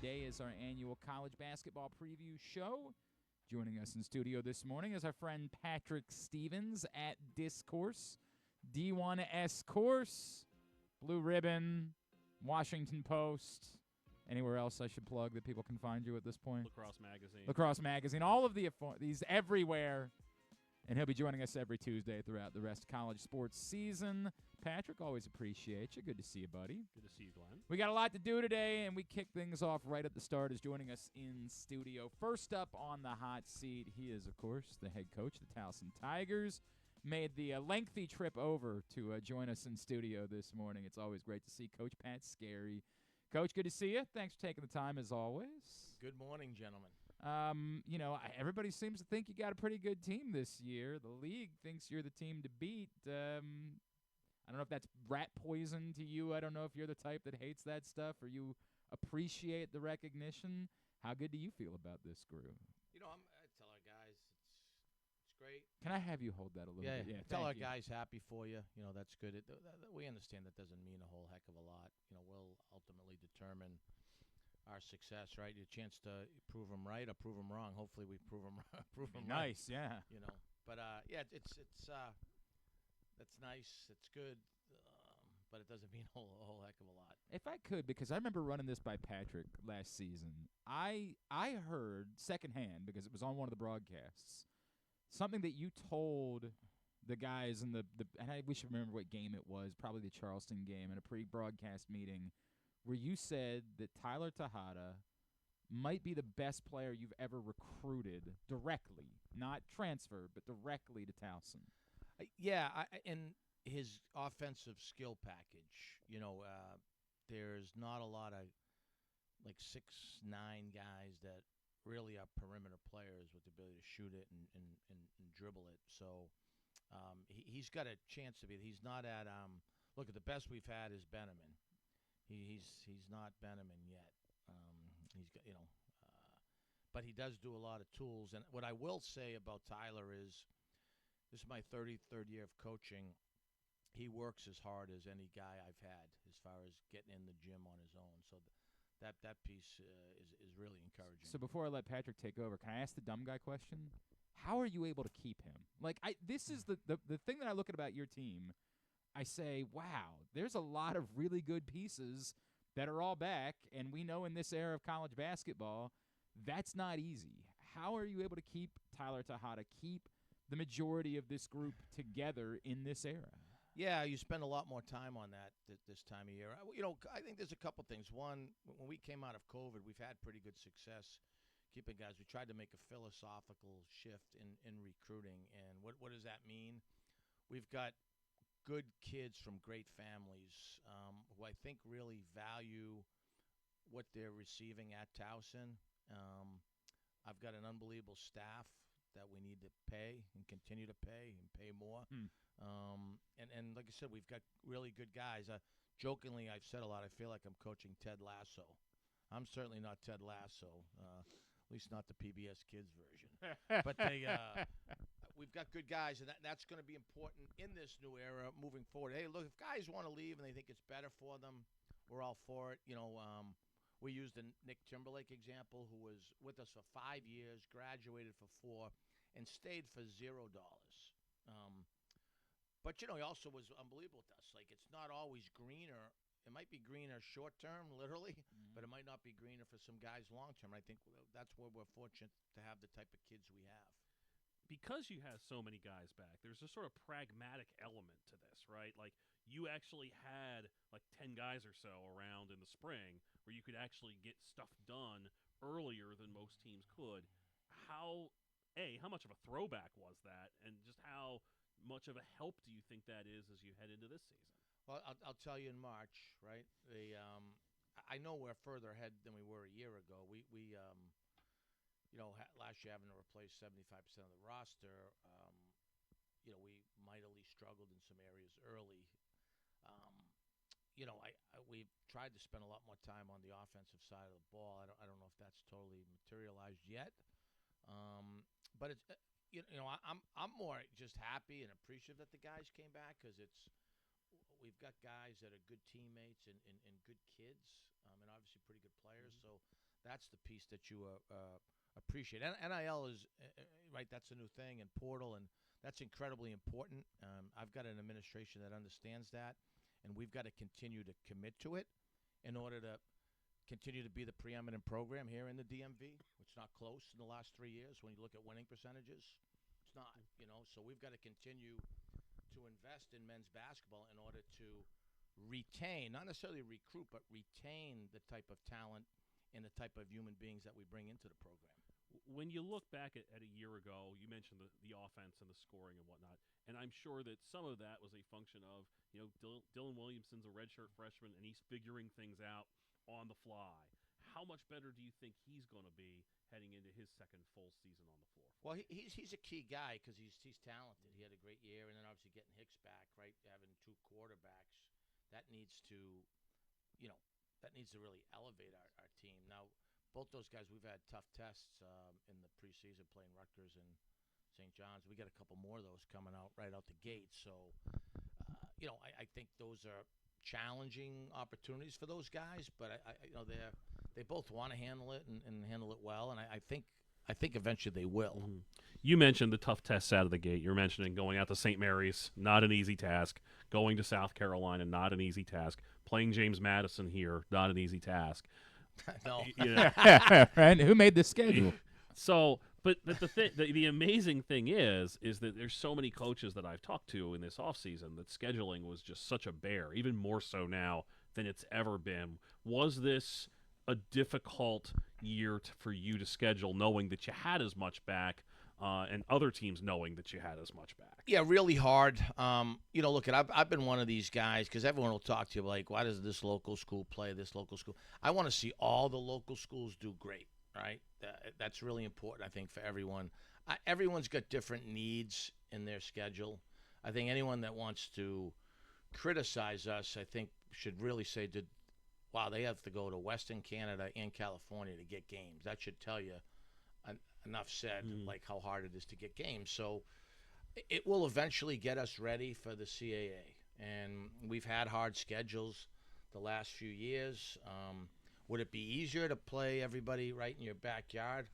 Day is our annual college basketball preview show. Joining us in studio this morning is our friend Patrick Stevens at Discourse, D1S Course, Blue Ribbon, Washington Post. Anywhere else I should plug that people can find you at this point? Lacrosse Magazine. Lacrosse Magazine. All of these everywhere. And he'll be joining us every Tuesday throughout the rest of college sports season. Patrick, always appreciate you. Good to see you, buddy. Good to see you, Glenn. We got a lot to do today, and we kick things off right at the start as joining us in studio. First up on the hot seat, he is, of course, the head coach of the Towson Tigers. Made the lengthy trip over to join us in studio this morning. It's always great to see Coach Pat Skerry. Coach, good to see you. Thanks for taking the time, as always. Good morning, gentlemen. Everybody seems to think you got a pretty good team this year. The league thinks you're the team to beat. I don't know if that's rat poison to you. I don't know if you're the type that hates that stuff or you appreciate the recognition. How good do you feel about this group? You know, I tell our guys it's great. Can I have you hold that a little bit? Yeah, tell our guys happy for you. You know, that's good. We understand that doesn't mean a whole heck of a lot. You know, we'll ultimately determine our success, right? Your chance to prove them right or prove them wrong. Hopefully, we prove them right. Nice, yeah. You know, but it's that's nice. It's good, but it doesn't mean a whole heck of a lot. If I could, because I remember running this by Patrick last season, I heard secondhand, because it was on one of the broadcasts, something that you told the guys in we should remember what game it was, probably the Charleston game, in a pre-broadcast meeting, where you said that Tyler Tejada might be the best player you've ever recruited directly, not transfer, but directly to Towson. In his offensive skill package, you know, there's not a lot of like 6'9" guys that really are perimeter players with the ability to shoot it and dribble it. So he's got a chance to be. He's not at look at the best we've had is Benjamin. He's not Benjamin yet. He's got but he does do a lot of tools. And what I will say about Tyler is, this is my 33rd year of coaching. He works as hard as any guy I've had as far as getting in the gym on his own. So that piece is really encouraging. So before I let Patrick take over, can I ask the dumb guy question? How are you able to keep him? Like, this is the thing that I look at about your team. I say, wow, there's a lot of really good pieces that are all back, and we know in this era of college basketball, that's not easy. How are you able to keep Tyler Tejada, keep the majority of this group together in this era? Yeah, you spend a lot more time on that this time of year. You know, I think there's a couple things. One, when we came out of COVID, we've had pretty good success keeping guys. We tried to make a philosophical shift in recruiting, and what does that mean? We've got good kids from great families who I think really value what they're receiving at Towson. I've got an unbelievable staff that we need to pay and continue to pay and pay more. And like I said, we've got really good guys. Jokingly, I've said a lot. I feel like I'm coaching Ted Lasso. I'm certainly not Ted Lasso, at least not the PBS Kids version. But we've got good guys, and that's going to be important in this new era moving forward. Hey, look, if guys want to leave and they think it's better for them, we're all for it. You know, we used the Nick Timberlake example, who was with us for 5 years, graduated for 4, and stayed for $0. But, you know, he also was unbelievable with us. Like, it's not always greener. It might be greener short term, literally, but it might not be greener for some guys long term. I think that's where we're fortunate to have the type of kids we have. Because you have so many guys back, there's a sort of pragmatic element to this, right? Like, you actually had like 10 guys or so around in the spring where you could actually get stuff done earlier than most teams could. How much of a throwback was that, and just how much of a help do you think that is as you head into this season? Well, I'll tell you in March, right? I know we're further ahead than we were a year ago. We last year having to replace 75% of the roster, we mightily struggled in some areas early. We've tried to spend a lot more time on the offensive side of the ball. I don't know if that's totally materialized yet, but it's I'm more just happy and appreciative that the guys came back, because we've got guys that are good teammates and good kids, and obviously pretty good players. So That's the piece that you appreciate. And NIL is right. That's a new thing, and portal, and that's incredibly important. I've got an administration that understands that, and we've got to continue to commit to it in order to continue to be the preeminent program here in the DMV. It's not close in the last 3 years when you look at winning percentages. It's not, so we've got to continue to invest in men's basketball in order to retain, not necessarily recruit, but retain the type of talent and the type of human beings that we bring into the program. When you look back at a year ago, you mentioned the offense and the scoring and whatnot, and I'm sure that some of that was a function of, Dylan Williamson's a redshirt freshman, and he's figuring things out on the fly. How much better do you think he's going to be heading into his second full season on the floor? Well, he's a key guy because he's talented. He had a great year, and then obviously getting Hicks back, right? Having two quarterbacks, that needs to really elevate our team. Now, both those guys, we've had tough tests in the preseason playing Rutgers and St. John's. We got a couple more of those coming out right out the gate. So, I think those are challenging opportunities for those guys, but they both want to handle it and handle it well, and I think eventually they will. Mm-hmm. You mentioned the tough tests out of the gate. You're mentioning going out to St. Mary's, not an easy task. Going to South Carolina, not an easy task. Playing James Madison here, not an easy task. No. Right? Who made the schedule? So, but the amazing thing is that there's so many coaches that I've talked to in this offseason that scheduling was just such a bear, even more so now than it's ever been. Was this a difficult year for you to schedule, knowing that you had as much back, and other teams knowing that you had as much back? Yeah, really hard. Look, I've been one of these guys because everyone will talk to you like, why does this local school play this local school? I want to see all the local schools do great, right? That's really important, I think, for everyone. Everyone's got different needs in their schedule. I think anyone that wants to criticize us, I think, should really say, wow, they have to go to Western Canada and California to get games. That should tell you enough said, like how hard it is to get games. So it will eventually get us ready for the CAA. And we've had hard schedules the last few years. Would it be easier to play everybody right in your backyard?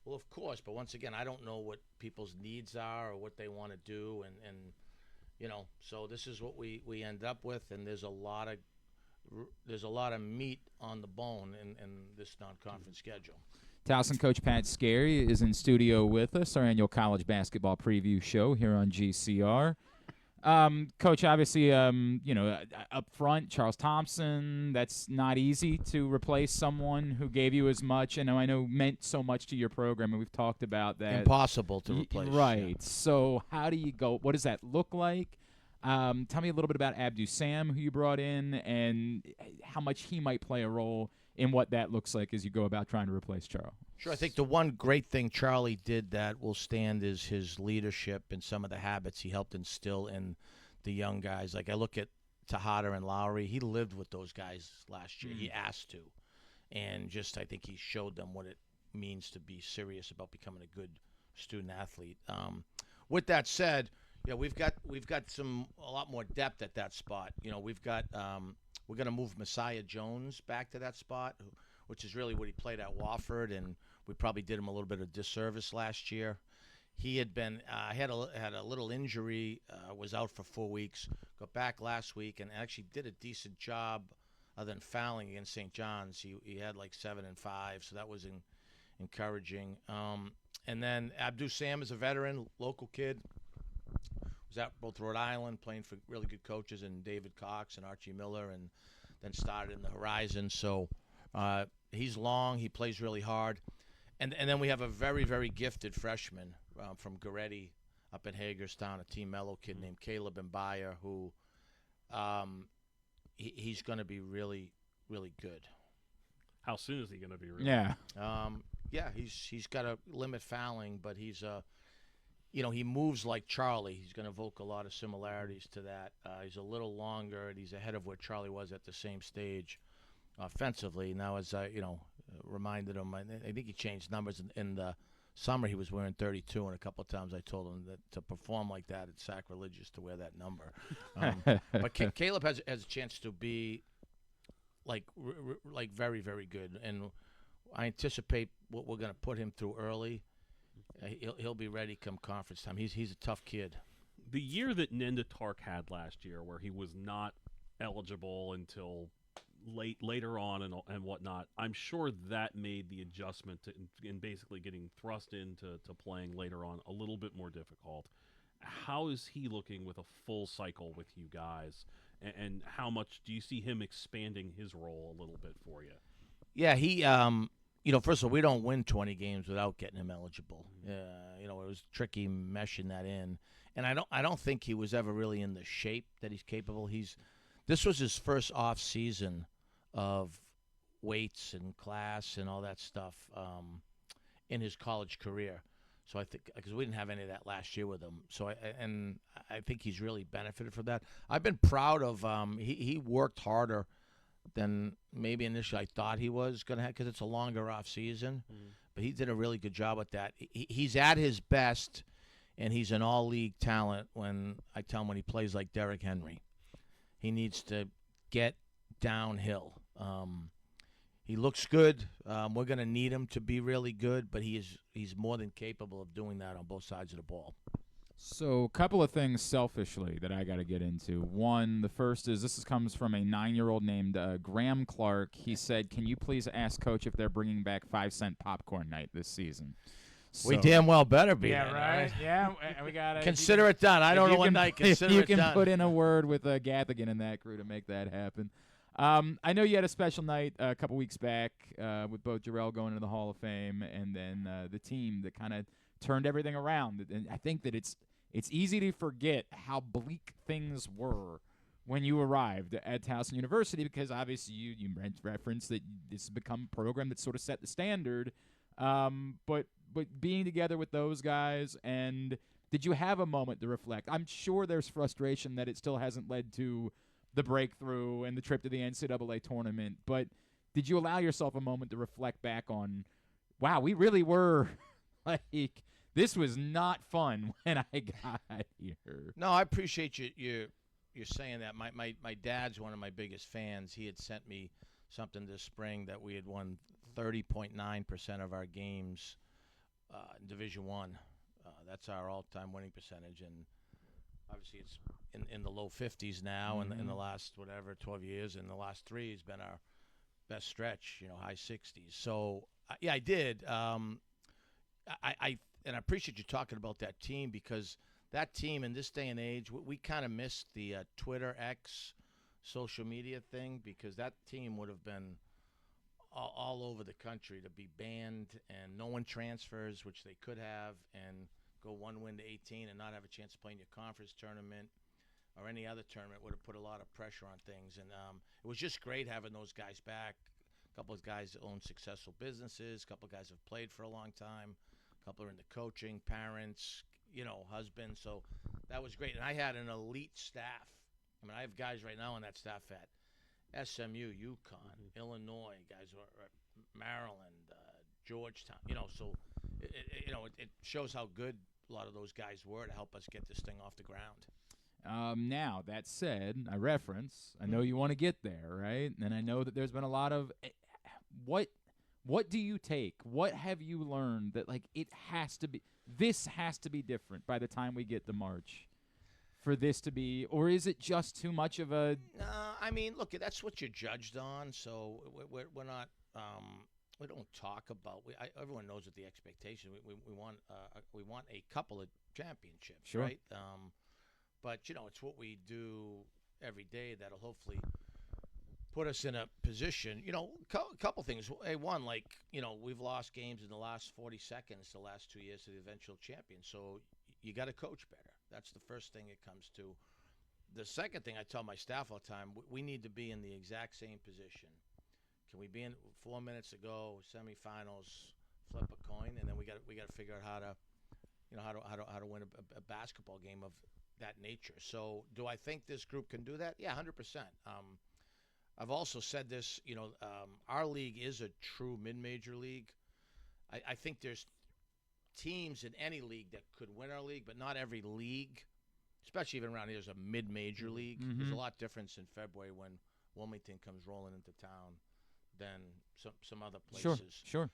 Well, of course. But once again, I don't know what people's needs are or what they want to do. And so this is what we end up with. And there's a lot of meat on the bone in this non-conference schedule. Towson coach Pat Skerry is in studio with us, our annual college basketball preview show here on GCR. Coach, obviously, up front, Charles Thompson, that's not easy to replace someone who gave you as much, and I know meant so much to your program, and we've talked about that. Impossible to replace. Right. Yeah. So how do you go? What does that look like? Tell me a little bit about Abdu Sam, who you brought in, and how much he might play a role in what that looks like as you go about trying to replace Charles. Sure. I think the one great thing Charlie did that will stand is his leadership and some of the habits he helped instill in the young guys. Like I look at Tejada and Lowry. He lived with those guys last year. He asked to. And I think he showed them what it means to be serious about becoming a good student athlete. With that said, we've got a lot more depth at that spot. We've got we're going to move Messiah Jones back to that spot, which is really what he played at Wofford, and we probably did him a little bit of disservice last year. He had been had a little injury, was out for 4 weeks, got back last week, and actually did a decent job other than fouling against St. John's. He had like 7 and 5, so that was encouraging. And then Abdu Sam is a veteran, local kid. Was at both Rhode Island, playing for really good coaches, and David Cox and Archie Miller, and then started in the Horizon. So he's long. He plays really hard. And then we have a very, very gifted freshman from Goretti up in Hagerstown, a Team Mellow kid named Caleb Mbaya, who he's going to be really, really good. How soon is he going to be really Yeah. He's got to limit fouling, but he's he moves like Charlie. He's going to evoke a lot of similarities to that. He's a little longer, and he's ahead of where Charlie was at the same stage offensively. Now, as I, reminded him, I think he changed numbers in the summer. He was wearing 32, and a couple of times I told him that to perform like that, it's sacrilegious to wear that number. But Caleb has a chance to be like very, very good. And I anticipate what we're going to put him through early. He'll be ready come conference time. He's a tough kid. The year that Nenda Tark had last year, where he was not eligible until later on and whatnot, I'm sure that made the adjustment in basically getting thrust into playing later on a little bit more difficult. How is he looking with a full cycle with you guys, and how much do you see him expanding his role a little bit for you? Yeah, he first of all, we don't win 20 games without getting him eligible. It was tricky meshing that in, and I don't think he was ever really in the shape that he's capable. This was his first off season of weights and class and all that stuff in his college career. So I think, because we didn't have any of that last year with him, so I think he's really benefited from that. I've been proud of he worked harder than maybe initially I thought he was going to have, because it's a longer off season. But he did a really good job with that. He's at his best, and he's an all-league talent when I tell him when he plays like Derrick Henry. He needs to get downhill. He looks good. We're going to need him to be really good, but he's more than capable of doing that on both sides of the ball. So a couple of things selfishly that I got to get into. One, the first is this comes from a 9-year-old named Graham Clark. He said, can you please ask Coach if they're bringing back 5-cent popcorn night this season? We damn well better be. Yeah, there, right? Yeah, we got to. Consider it done. I don't know what night. Consider you it can done. put in a word with Gathigan and that crew to make that happen. I know you had a special night a couple weeks back with both Jarrell going into the Hall of Fame and then the team that kind of turned everything around. And I think that it's easy to forget how bleak things were when you arrived at Towson University, because obviously you referenced that this has become a program that sort of set the standard. But being together with those guys, and did you have a moment to reflect? I'm sure there's frustration that it still hasn't led to the breakthrough and the trip to the NCAA tournament, but did you allow yourself a moment to reflect back on, wow, we really were like, this was not fun when I got here? No, I appreciate you saying that. My dad's one of my biggest fans. He had sent me something this spring that we had won 30.9% of our games in Division One. That's our all-time winning percentage, and obviously it's in the low 50s now. Mm-hmm. in the last 12 years, and the last 3 has been our best stretch, high 60s. So yeah, I did. I appreciate you talking about that team, because that team in this day and age, we kind of missed the Twitter X social media thing, because that team would have been all over the country to be banned, and no one transfers, which they could have, and go 1 win to 18 and not have a chance to play in your conference tournament or any other tournament would have put a lot of pressure on things. And it was just great having those guys back. A couple of guys that own successful businesses, a couple of guys have played for a long time, a couple are into coaching, parents, husbands. So that was great. And I had an elite staff. I mean, I have guys right now on that staff at SMU, UConn, Illinois, guys who are at Maryland, Georgetown. So it shows how good a lot of those guys were to help us get this thing off the ground. Now, that said, I know you want to get there, right? And I know that there's been a lot of what do you take? What have you learned that, like, this has to be different by the time we get to March for this to be, or is it just too much of a... No, I mean, look, that's what you're judged on, so we're not... we don't talk about. Everyone knows what the expectation. We want a couple of championships, sure. Right? But it's what we do every day that'll hopefully put us in a position. A couple things. One, we've lost games in the last 40 seconds the last 2 years to the eventual champion. So you got to coach better. That's the first thing it comes to. The second thing I tell my staff all the time: we need to be in the exact same position. Can we be in 4 minutes to go, semifinals, flip a coin, and then we got to figure out how to win a basketball game of that nature. So, do I think this group can do that? Yeah, 100%. I've also said this. Our league is a true mid-major league. I think there's teams in any league that could win our league, but not every league, especially even around here, is a mid-major league. Mm-hmm. There's a lot difference in February when Wilmington comes rolling into town than some other Sure, places. sure.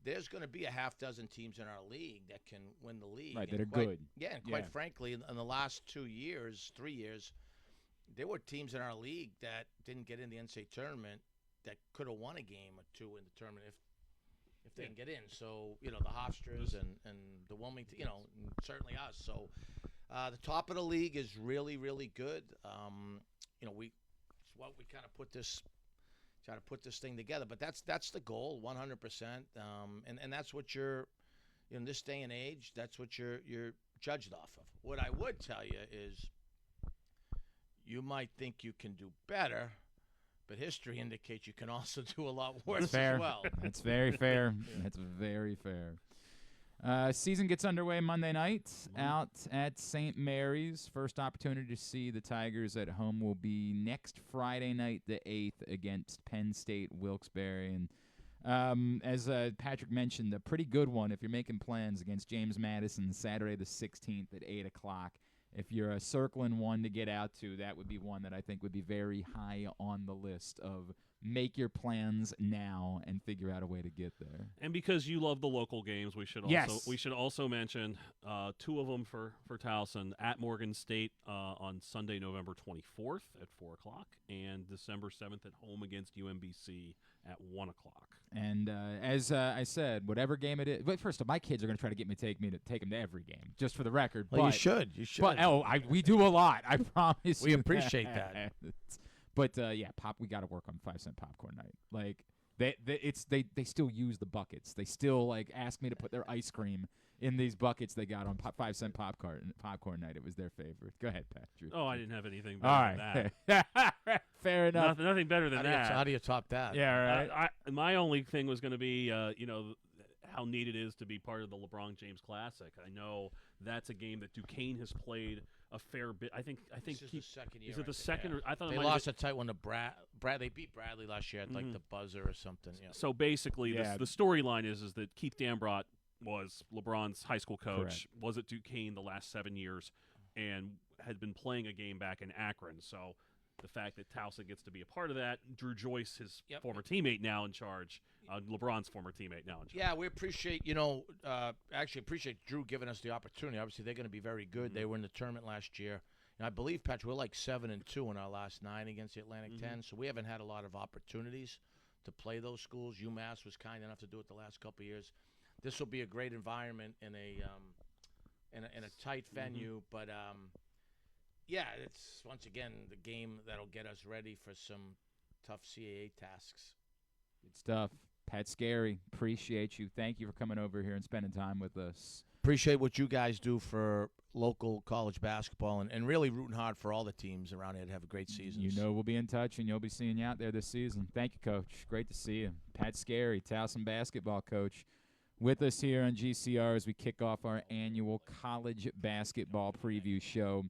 There's going to be a half dozen teams in our league that can win the league. Right, and that are quite, good. Yeah, and quite frankly, in the last 2 years, 3 years, there were teams in our league that didn't get in the NCAA tournament that could have won a game or two in the tournament if they can get in. So, the Hofstras and the Wilmington, and certainly us. So the top of the league is really, really good. It's what we kind of try to put this thing together. But that's the goal, 100%. And that's what you're, in this day and age, that's what you're judged off of. What I would tell you is you might think you can do better, but history indicates you can also do a lot worse as well. That's very fair. That's very fair. Season gets underway Monday night out at St. Mary's. First opportunity to see the Tigers at home will be next Friday night, the 8th, against Penn State Wilkes-Barre. And as Patrick mentioned, a pretty good one if you're making plans against James Madison Saturday the 16th at 8 o'clock. If you're circling one to get out to, that would be one that I think would be very high on the list of make your plans now and figure out a way to get there. And because you love the local games, we should also mention 2 of them for Towson at Morgan State on Sunday, November 24th at 4 o'clock, and December 7th at home against UMBC at 1 o'clock. And as I said, whatever game it is, but first of all, my kids are going to try to get me to take them to every game, just for the record. Well, but, you should. But we do a lot. I promise. We appreciate that. But we got to work on 5-cent popcorn night. Like they still use the buckets. They still ask me to put their ice cream in these buckets they got on 5-cent popcorn night. It was their favorite. Go ahead, Patrick. Oh, I didn't have anything better than that. Fair enough. Nothing better than that. How do you top that? Yeah, right. My only thing was going to be, how neat it is to be part of the LeBron James Classic. I know that's a game that Duquesne has played a fair bit. I think this is the second year. Is it the second? Yeah. Or, I thought they lost a tight one to They beat Bradley last year at the buzzer or something. Yeah. So basically, the storyline is that Keith Dambrot was LeBron's high school coach, Correct. was at Duquesne the last 7 years, and had been playing a game back in Akron. So the fact that Towson gets to be a part of that, Drew Joyce, his former teammate, now in charge, LeBron's former teammate now in charge. Yeah, we appreciate, appreciate Drew giving us the opportunity. Obviously, they're going to be very good. They were in the tournament last year. And I believe, Patrick, we're 7-2 in our last 9 against the Atlantic 10, so we haven't had a lot of opportunities to play those schools. UMass was kind enough to do it the last couple of years. This will be a great environment in a tight venue, but it's once again the game that'll get us ready for some tough CAA tasks. Good stuff. Pat Skerry, appreciate you. Thank you for coming over here and spending time with us. Appreciate what you guys do for local college basketball and really rooting hard for all the teams around here to have a great season. We'll be in touch, and you'll be seeing you out there this season. Thank you, Coach. Great to see you. Pat Skerry, Towson basketball coach, with us here on GCR as we kick off our annual college basketball preview show.